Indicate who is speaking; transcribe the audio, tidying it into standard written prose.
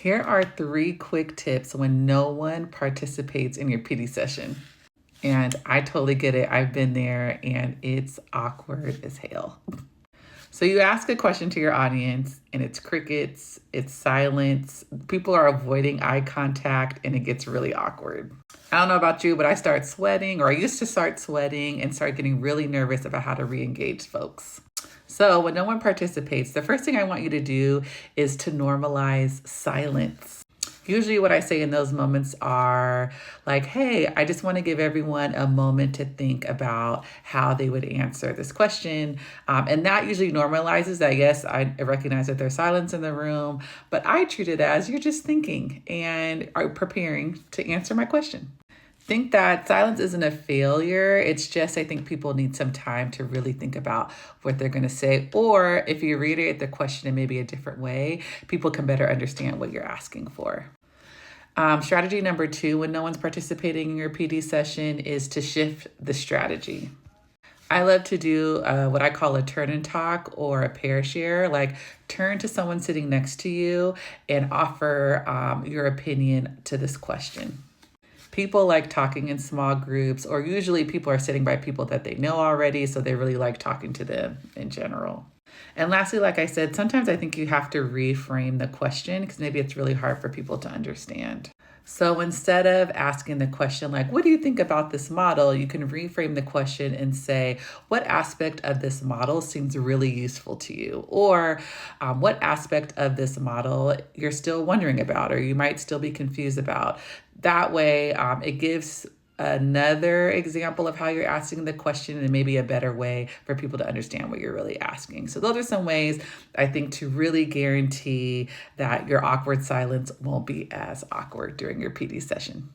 Speaker 1: Here are 3 quick tips when no one participates in your PD session. And I totally get it. I've been there and it's awkward as hell. So you ask a question to your audience and it's crickets, it's silence. People are avoiding eye contact and it gets really awkward. I don't know about you, but I start sweating, or I used to start sweating and start getting really nervous about how to re-engage folks. So when no one participates, the first thing I want you to do is to normalize silence. Usually what I say in those moments are like, hey, I just want to give everyone a moment to think about how they would answer this question. And that usually normalizes that. Yes, I recognize that there's silence in the room, but I treat it as you're just thinking and are preparing to answer my question. Think that silence isn't a failure. It's just, I think people need some time to really think about what they're going to say. Or if you reiterate the question in maybe a different way, people can better understand what you're asking for. Strategy number 2, when no one's participating in your PD session, is to shift the strategy. I love to do what I call a turn and talk or a pair share. Like, turn to someone sitting next to you and offer your opinion to this question. People like talking in small groups, or usually people are sitting by people that they know already, so they really like talking to them in general. And lastly, like I said, sometimes I think you have to reframe the question because maybe it's really hard for people to understand. So instead of asking the question like, what do you think about this model? You can reframe the question and say, what aspect of this model seems really useful to you? Or what aspect of this model you're still wondering about, or you might still be confused about. That way, it gives another example of how you're asking the question and maybe a better way for people to understand what you're really asking. So those are some ways I think to really guarantee that your awkward silence won't be as awkward during your PD session.